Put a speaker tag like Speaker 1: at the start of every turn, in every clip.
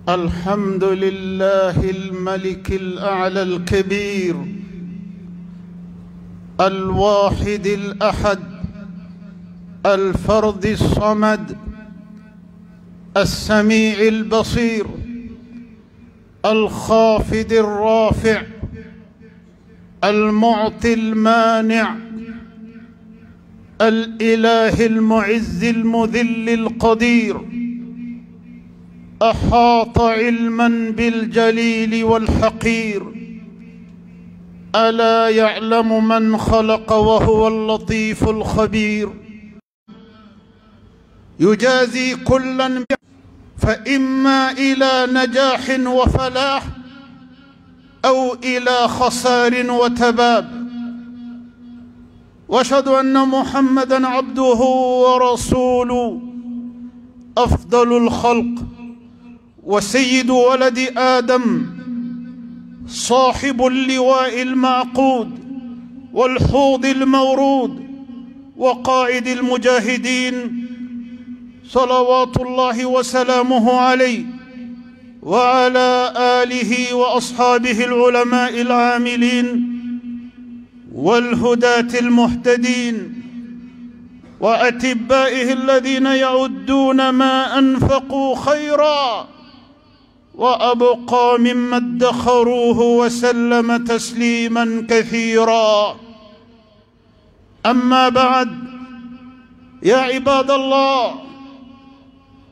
Speaker 1: الحمد لله الملك الأعلى الكبير الواحد الأحد الفرد الصمد السميع البصير الخافض الرافع المعطي المانع الإله المعز المذل القدير أحاط علما بالجليل والحقير ألا يعلم من خلق وهو اللطيف الخبير يجازي كلا فإما إلى نجاح وفلاح أو إلى خسار وتباب وأشهد أن محمدًا عبده ورسوله أفضل الخلق وسيد ولد آدم صاحب اللواء المعقود والحوض المورود وقائد المجاهدين صلوات الله وسلامه عليه وعلى آله وأصحابه العلماء العاملين والهداة المهتدين وأتبائه الذين يعدون ما أنفقوا خيرا وأبقى مما ادخروه وسلم تسليما كثيرا. أما بعد، يا عباد الله،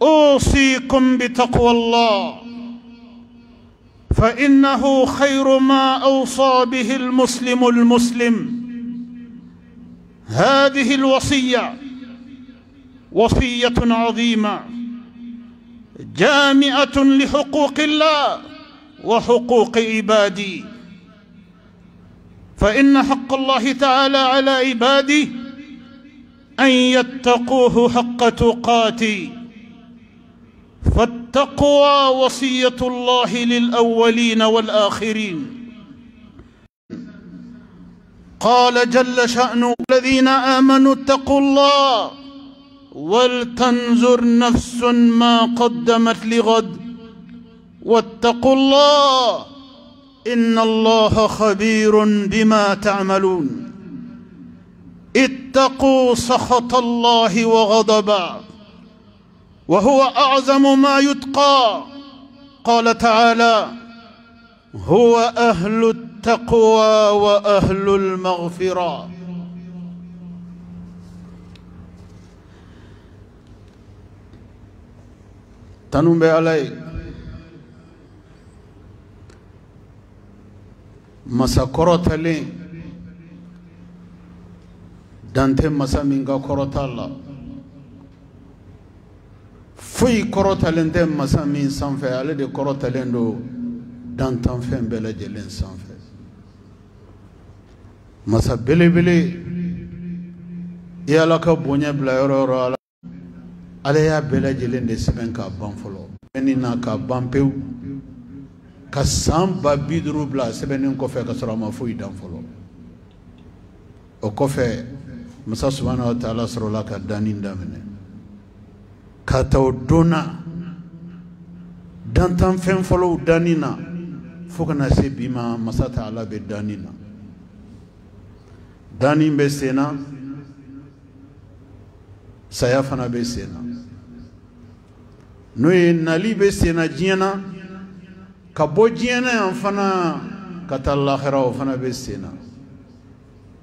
Speaker 1: أوصيكم بتقوى الله، فإنه خير ما أوصى به المسلم. هذه الوصية وصية عظيمة جامعة لحقوق الله وحقوق عباده، فإن حق الله تعالى على عباده أن يتقوه حق تقاته، فالتقوى وصية الله للأولين والآخرين. قال جل شأنه: الذين آمنوا اتقوا الله ولتنظر نفس ما قدمت لغد واتقوا الله إن الله خبير بما تعملون. اتقوا سخط الله وغضبه وهو أعظم ما يتقى. قال تعالى: هو أهل التقوى وأهل المغفرة. تنم علي مسا كروتالي دانتي مسا مينغا كروتالا في كروتالين دي مسا مين سانفي علي دي كروتالين دو دانتان فين بلا جلين سانفي مسا بلي بلي يالاكا بونيا بلا يورو على عليها بلا جلين دي سبن كا بانفلو بنينا كا بانبيو كسام بابيدرو بلا سبنين كوفي كسرما فوي دانفلو او كوفي مسا سبحانه وتعالى سرولا كا دانين دامنه كاتو دونا دانتان فين فلو دانينا فوكنا سي بما مسا تعالى بدانينا دانين بسينا سيافنا بسينا نوي نالي بسينا جينا كبو جينا انفنا كتا الاخرة وفنا بسينا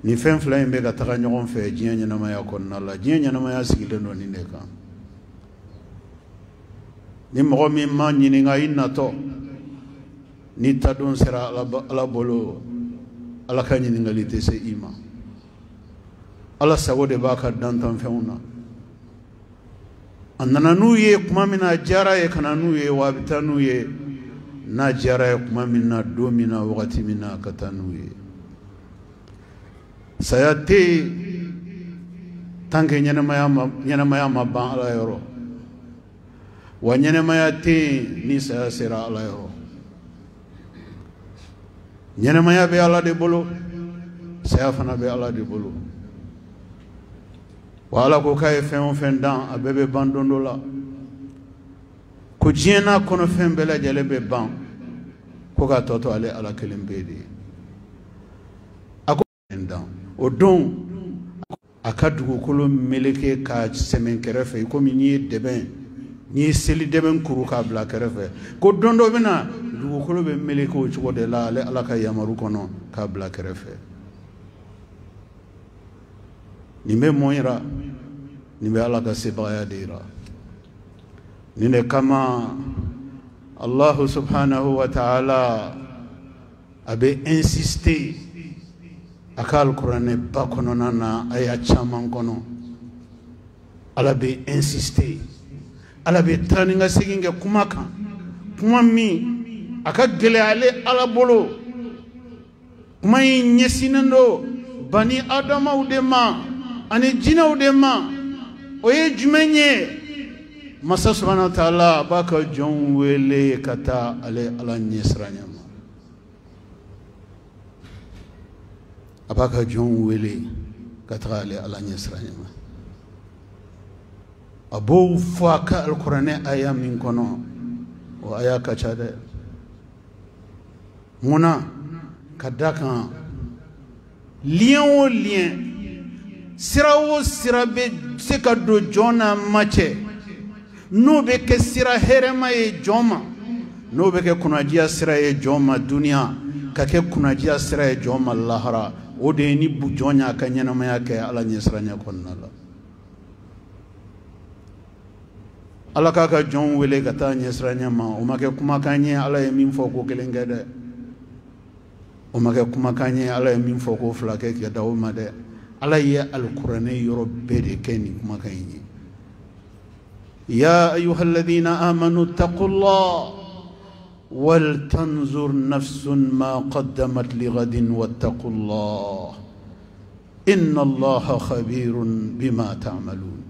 Speaker 1: ni fen flaim be ka taga ñogon fe jinya ñama ya kon nalla jinya ñama ya sigile no ni ne kan ni mo mi ma ñi ni nga inna to ni tadon sera ala bolo ala ka ñi ngali te se ima ala sagode baka dantan feuna annana nuye kuma mina jara e kana nuye wabita nuye na jara e kuma mina domina wakati mina kata nuye sayate tanke nyanamaya maban ala yoro wa nyanamaya te ni saya sera ala yoro nyanamaya be ala de bolo saya fana be ala de bolo wala ko kay fen dan abebe bandondo la ko diɲɛna kɔnɔ fɛn bɛɛ lajɛlen bɛ ban ko ka tɔ to ale ala kelen pe de ye a ko o don a ka dugukolo meleke ka sɛmɛ kɛrɛfɛ komi n'i ye dɛbɛn n'i ye seli dɛbɛn kuru k'a bila kɛrɛfɛ ko don dɔ bɛ na dugukolo bɛ meleke o cogo de la ale ala ka yamaru kɔnɔ k'a bila kɛrɛfɛ nin bɛ mun yira nin bɛ ala ka sebagaya de yira nin de kama Allahu subhanahu wa ta'ala a bɛ insister a ka alikuranɛ ba kɔnɔna na a y'a caman kɔnɔ ala bɛ insister ala bɛ taa ni ka segin kɛ kuma kan kuma min a ka gɛlɛ ale ala bolo kuma in ɲɛsinnen don bani adamaw de ma ani jinɛw de ma o ye jumɛn ye masa subhanahu wa ta'ala b'a ka jɔnw wele ka taa ale ala ɲɛsiranya ma a b'a ka jɔnw wele ka taga ale ala ɲɛsiranya ma a b'o fɔ a ka alikuranɛ aya min kɔnɔ o aya ka ca dɛ munna ka da kan lien o lien sira o sira bɛ se ka don jɔn n'a ma cɛ n'o bɛ kɛ sira hɛrɛma ye jɔn ma n'o bɛ kɛ kunnadiya sira ye jɔn ma duniya ka kɛ kunnadiya sira ye jɔn ma lahara o de ye ni jɔn y'a ka ɲɛnamaya kɛ ala ɲɛsiranya kɔnɔna la ala k'a ka jɔnw wele ka taa ɲɛsiranya ma o ma kɛ kumakan ye ala ye min fɔ ko kelen kɛ dɛ o ma kɛ kumakan ye ala ye min fɔ ko fila kɛ ka da o ma dɛ ala ye alikuranɛ yɔrɔ bɛɛ de kɛ nin kumakan in ye يا أيها الذين آمنوا اتقوا الله ولتنظر نفس ما قدمت لغد واتقوا الله إن الله خبير بما تعملون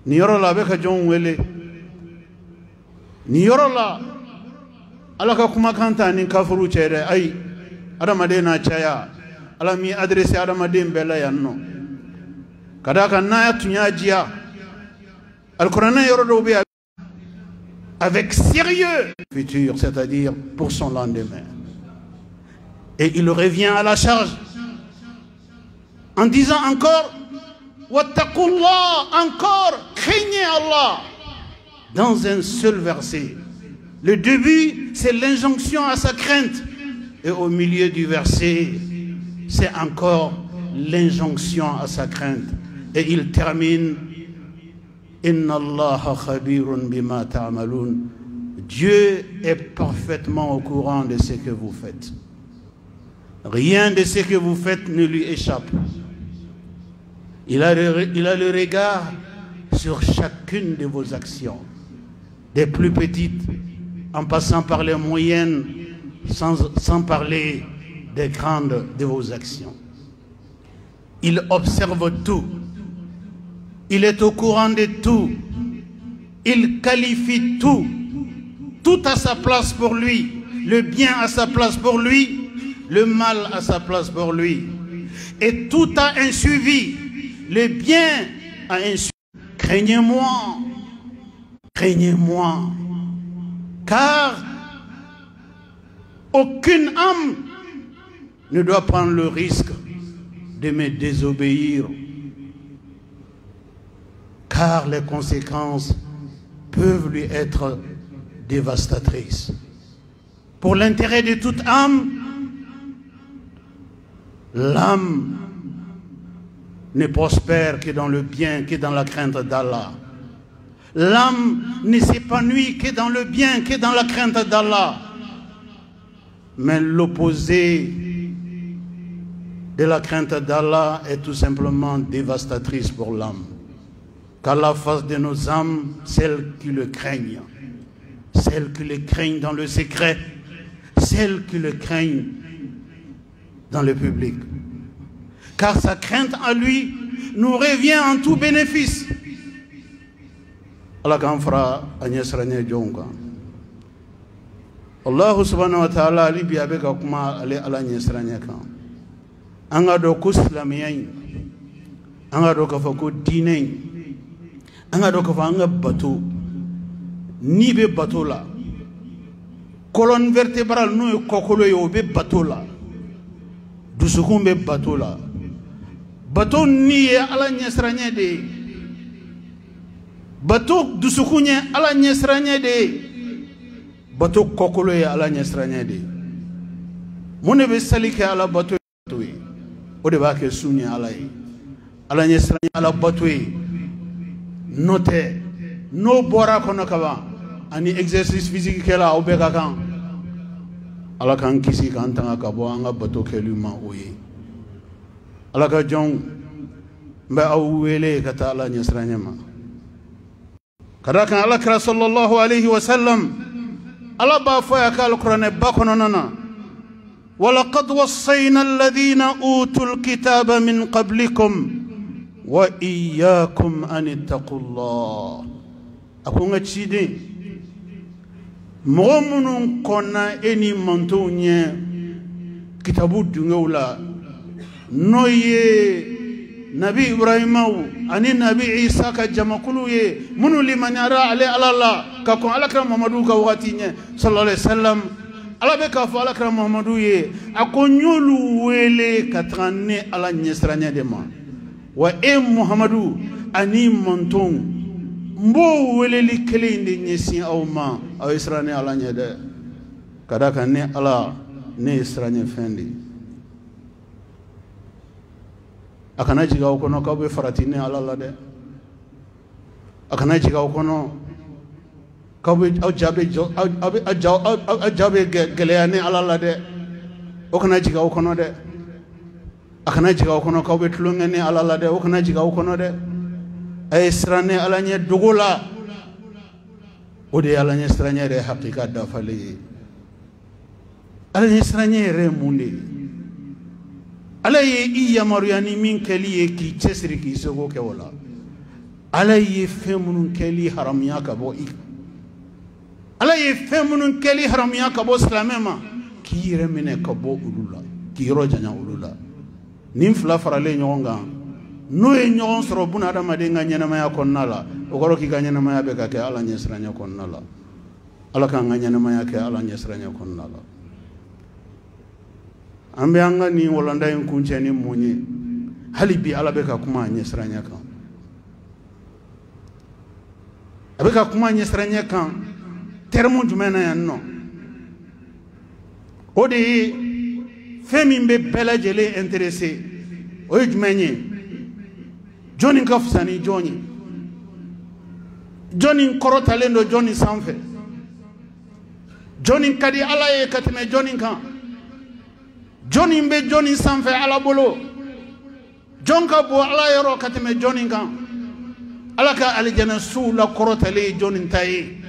Speaker 1: نيرى الله بك جون ولي نيرى الله ألا كما كانت أن كفروا شيء أي أرى مدينة شيء ألا مي أدرس أرى مدينة بلا ينو كذا كان نايت نياجيا avec sérieux futur, c'est-à-dire pour son lendemain. Et il revient à la charge en disant encore Wattaqullah, encore craignez Allah dans un seul verset. Le début, c'est l'injonction à sa crainte, et au milieu du verset, c'est encore l'injonction à sa crainte. Et il termine Inna Allah khabirun bima ta'malun. Dieu est parfaitement au courant de ce que vous faites. Rien de ce que vous faites ne lui échappe. Il a le regard sur chacune de vos actions, des plus petites en passant par les moyennes, sans parler des grandes de vos actions. Il observe tout. Il est au courant de tout. Il qualifie tout. Tout à sa place pour lui. Le bien à sa place pour lui. Le mal à sa place pour lui. Et tout a un suivi. Le bien a un suivi. Craignez-moi. Craignez-moi. Car aucune âme ne doit prendre le risque de me désobéir. Car les conséquences peuvent lui être dévastatrices. Pour l'intérêt de toute âme, l'âme ne prospère que dans le bien, que dans la crainte d'Allah. L'âme ne s'épanouit que dans le bien, que dans la crainte d'Allah. Mais l'opposé de la crainte d'Allah est tout simplement dévastatrice pour l'âme. Qu'Allah fasse de nos âmes celles qui le craignent, celles qui le craignent dans le secret, celles qui le craignent dans le public. Car sa crainte à lui nous revient en tout bénéfice. Allah kan fara anyesranye jonga. Allah subhanahu wa ta'ala ali biya be ka kuma ale ala nyesranye kan. Anga do ku islamiyin, anga do ka fa ko dinain, anga do ka fa anga bato ni be bateau la colonne vertébrale no e kokolo yo be bateau la dusukun be bateau la bateau ni ye ala nyesranye de bateau dusukun ye ala nyesranye de bateau kokolo ye ala nyesranye de mone be salike ala bateau yi o de ba ke sunye ala yi ala nyesranye ala bateau yi note no bora kono kaba ani exercice physique kela o be ka kan ala kan kisi kan tanga ka bo anga bateau kelu ma oye ala ka jong mba awwele ka ta ala nyesranye ma kada kan ala kra sallallahu alaihi wasallam ala ba fo ya ka alquran ba kono nana ولقد وصينا الذين أوتوا الكتاب من قبلكم وإياكم أن اتقوا الله أكون أتشيدي مغمون كنا إني منتوني كتابو دنيولا نوي نبي إبراهيم أني نبي عيسى كجمكلو منو لمن يرى عليه الله ككون على كلام محمد كواتيني صلى الله عليه وسلم ala be ka fo ala kra muhammadu ye akonyolu wele katranne ala nyesranya de ma wa muhammadu ani monton mbo wele li kele inde nyesi awma aw israne ala nyede kada kan ne ala ne israne fendi akana jiga ko no ka be faratine ala la de akana jiga ko no kabe ajabe geleyane alala de okana jiga okono de akana jiga okono kabe tulungene alala de okana jiga okono de ay srane alanye dugola ode alanye srane re hakika da fali alanye srane re mundi alaye iya maruyani min kaliye ki chesri ki sogo ke wala alaye femunun kali haramiya ka bo ala ye femunun keli haramiya kabo islamema kire mine kabo ulula kiro janya ulula nim fla farale nyonga no e nyon soro buna da made nga nyana maya konnala o goro ki ganya na maya be ka ke ala nyesranya konnala ala ka nga nyana maya ke ala nyesranya konnala ambe anga ni wolanda en kunche ni munye halibi ala be ka kuma nyesranya kan abe ka kuma nyesranya kan termo jumena yanno odi femi be bela jele intéressé o jumenye joni kafsani joni korota lendo joni sanfe joni kadi ala e katme joni kan joni be joni sanfe ala bolo jonka bo ala yoro katme joni kan ala ka aljana su la korota le joni tayi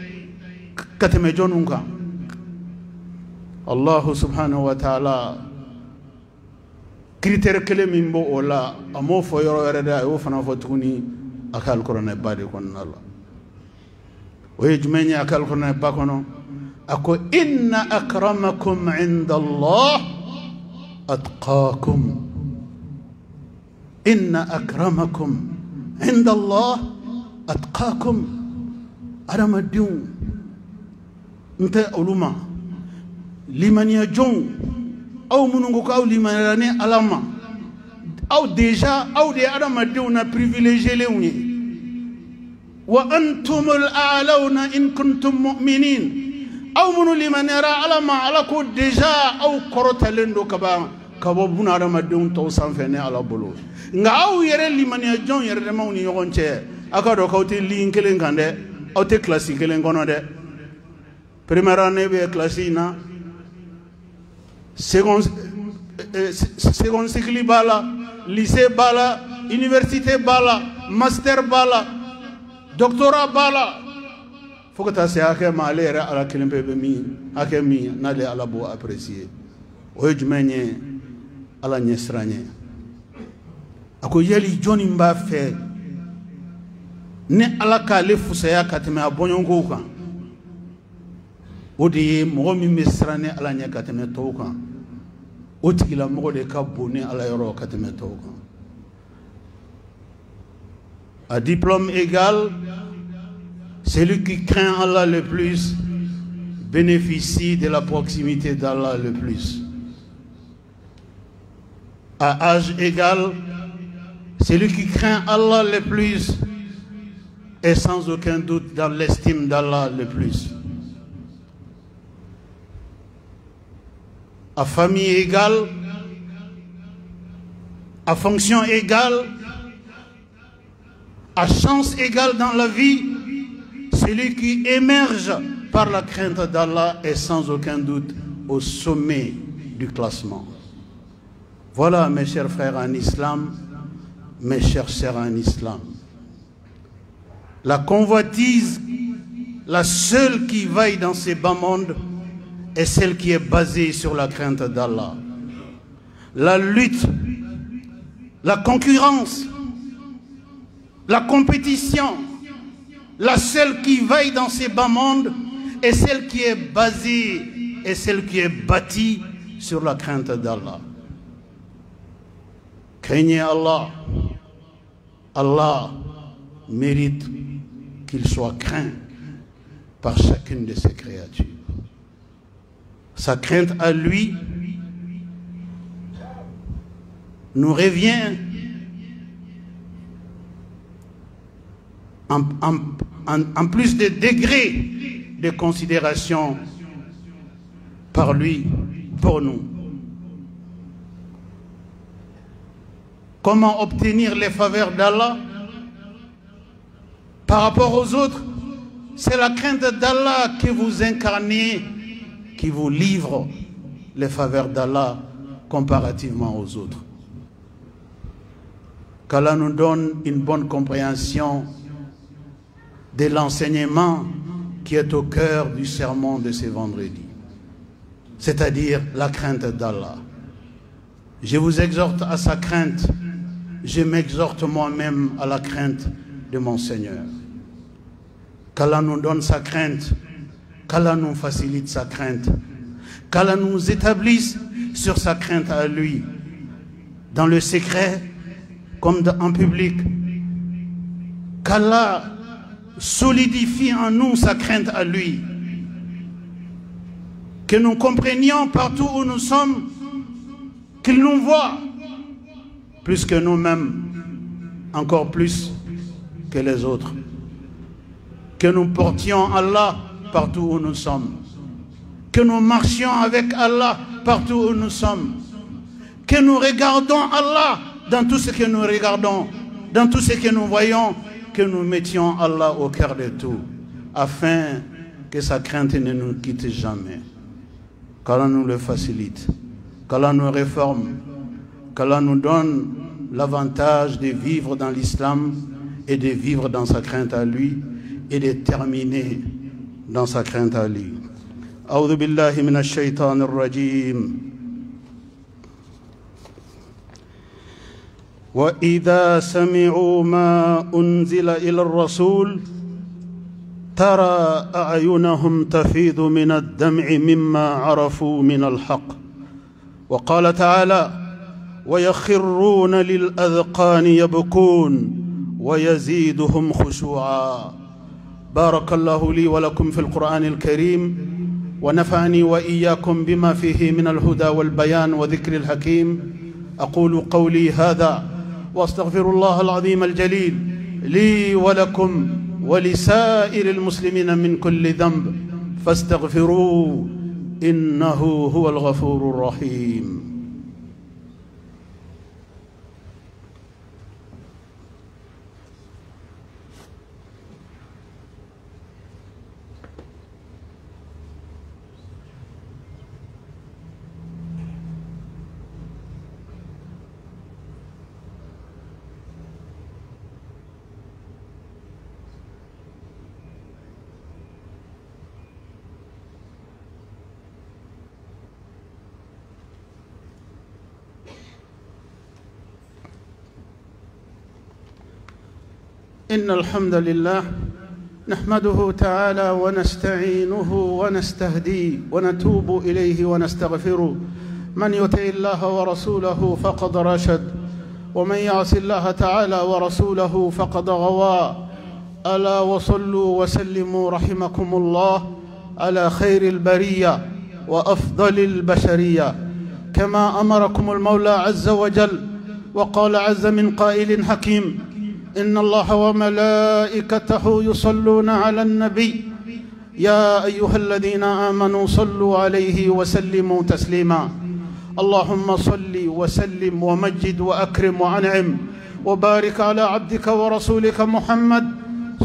Speaker 1: kateme jonunka Allah subhanahu wa ta'ala critère kele mimbo ola amo fo yoro reda o fana fo tuni akal korona bade kon Allah o yejmenya akal korona bakono ako inna akramakum inda Allah atqakum inna akramakum inda Allah atqakum aramadun nte uluma limania jon aw munungo ka limanane alama aw déjà aw de adama dewna privilégié lewni wa antum al-a'launa in kuntum mu'minin aw munu limanara alama ala ko déjà aw korota lendo kaba kabo buna adama dewn to sanfene ala bolo nga aw yere limania jon yere de mawni yogonche akado kawte linkelen kande aw te classique len gono de première année be classe na seconde cycle bala lycée bala université bala master bala doctorat bala fokata se ake malere ala kelimbe be mi ake mi na le ala bo apprécier o jmenye ala nyesranye ako yeli joni mba fe ne ala ka le fusaya katime abonyo kan odi mo mi misrane ala nya katime to kan o tigila mo de ka boni ala yoro katime to kan a diplôme égal Celui qui craint Allah le plus bénéficie de la proximité d'Allah le plus. À âge égal, celui qui craint Allah le plus est sans aucun doute dans l'estime d'Allah le plus. À famille égale, à fonction égale, à chance égale dans la vie, celui qui émerge par la crainte d'Allah est sans aucun doute au sommet du classement. Voilà, mes chers frères en islam, mes chers sœurs en islam. La convoitise, la seule qui vaille dans ces bas mondes, est celle qui est basée sur la crainte d'Allah. La lutte, la concurrence, la compétition, la seule qui vaille dans ces bas mondes est celle qui est basée et celle qui est bâtie sur la crainte d'Allah. Craignez Allah. Allah mérite qu'il soit craint par chacune de ses créatures. Sa crainte à lui nous revient en plus de degrés de considération par lui pour nous. Comment obtenir les faveurs d'Allah par rapport aux autres? C'est la crainte d'Allah que vous incarnez qui vous livre les faveurs d'Allah comparativement aux autres. Qu'Allah nous donne une bonne compréhension de l'enseignement qui est au cœur du sermon de ce vendredi, c'est-à-dire la crainte d'Allah. Je vous exhorte à sa crainte, je m'exhorte moi-même à la crainte de mon Seigneur. Qu'Allah nous donne sa crainte, qu'Allah nous facilite sa crainte, qu'Allah nous établisse sur sa crainte à lui, dans le secret comme en public, qu'Allah solidifie en nous sa crainte à lui, que nous comprenions partout où nous sommes qu'il nous voit plus que nous-mêmes, encore plus que les autres, que nous portions Allah partout où nous sommes, que nous marchions avec Allah partout où nous sommes, que nous regardons Allah dans tout ce que nous regardons, dans tout ce que nous voyons, que nous mettions Allah au cœur de tout, afin que sa crainte ne nous quitte jamais. Qu'Allah nous le facilite, qu'Allah nous réforme, qu'Allah nous donne l'avantage de vivre dans l'islam et de vivre dans sa crainte à lui et de terminer dans sa crainte à lui. A'udhu billahi minash shaitanir rajim. وإذا سمعوا ما أنزل إلى الرسول ترى أعينهم تفيض من الدمع مما عرفوا من الحق وقال تعالى ويخرون للأذقان يبكون ويزيدهم خشوعا. بارك الله لي ولكم في القرآن الكريم ونفعني وإياكم بما فيه من الهدى والبيان وذكر الحكيم. أقول قولي هذا واستغفر الله العظيم الجليل لي ولكم ولسائر المسلمين من كل ذنب فاستغفروه إنه هو الغفور الرحيم. إن الحمد لله نحمده تعالى ونستعينه ونستهديه ونتوب إليه ونستغفره. من يطع الله ورسوله فقد رشد ومن يعص الله تعالى ورسوله فقد غوى. ألا وصلوا وسلموا رحمكم الله على خير البرية وأفضل البشرية، كما أمركم المولى عز وجل وقال عز من قائل حكيم: إن الله وملائكته يصلون على النبي يا أيها الذين آمنوا صلوا عليه وسلموا تسليما. اللهم صل وسلم ومجد وأكرم وأنعم وبارك على عبدك ورسولك محمد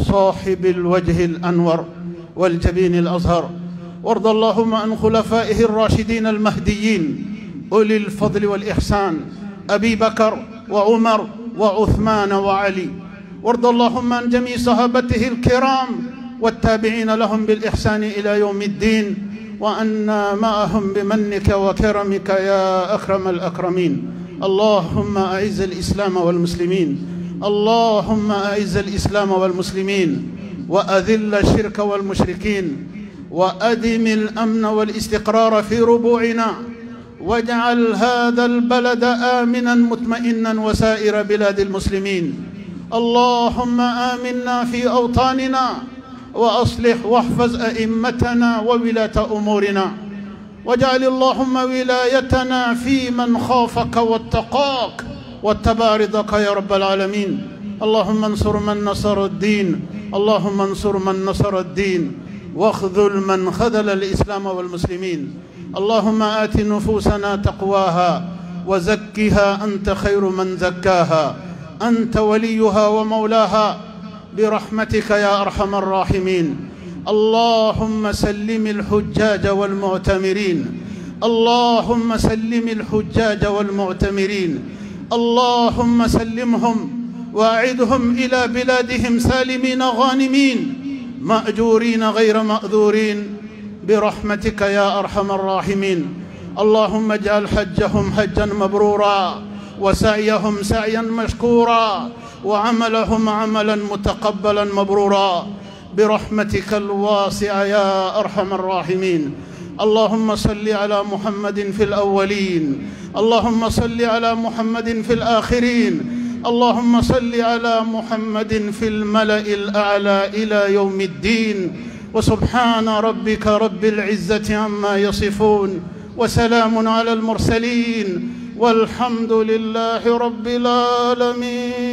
Speaker 1: صاحب الوجه الأنور والجبين الأزهر، وارض اللهم عن خلفائه الراشدين المهديين أولي الفضل والإحسان، أبي بكر وعمر وعثمان وعلي، وارض اللهم عن جميع صحابته الكرام والتابعين لهم بالإحسان إلى يوم الدين، وأنا معهم بمنك وكرمك يا أكرم الأكرمين. اللهم أعز الإسلام والمسلمين، اللهم أعز الإسلام والمسلمين، وأذل الشرك والمشركين، وأدم الأمن والاستقرار في ربوعنا، واجعل هذا البلد آمنا مطمئنا وسائر بلاد المسلمين. اللهم آمنا في أوطاننا، وأصلح واحفظ أئمتنا وولاة أمورنا، واجعل اللهم ولايتنا في من خافك واتقاك واتبع رضاك يا رب العالمين. اللهم انصر من نصر الدين، اللهم انصر من نصر الدين، واخذل من خذل الإسلام والمسلمين. اللهم آت نفوسنا تقواها وزكها أنت خير من زكاها، أنت وليها ومولاها برحمتك يا أرحم الراحمين. اللهم سلم الحجاج والمعتمرين، اللهم سلم الحجاج والمعتمرين، اللهم سلمهم وأعدهم إلى بلادهم سالمين غانمين مأجورين غير مأذورين برحمتك يا أرحم الراحمين. اللهم اجعل حجهم حجا مبرورا، وسعيهم سعيا مشكورا، وعملهم عملا متقبلا مبرورا برحمتك الواسعة يا أرحم الراحمين. اللهم صل على محمد في الأولين، اللهم صل على محمد في الآخرين، اللهم صل على محمد في الملأ الأعلى إلى يوم الدين. وسبحان ربك رب العزة عما يصفون، وسلام على المرسلين، والحمد لله رب العالمين.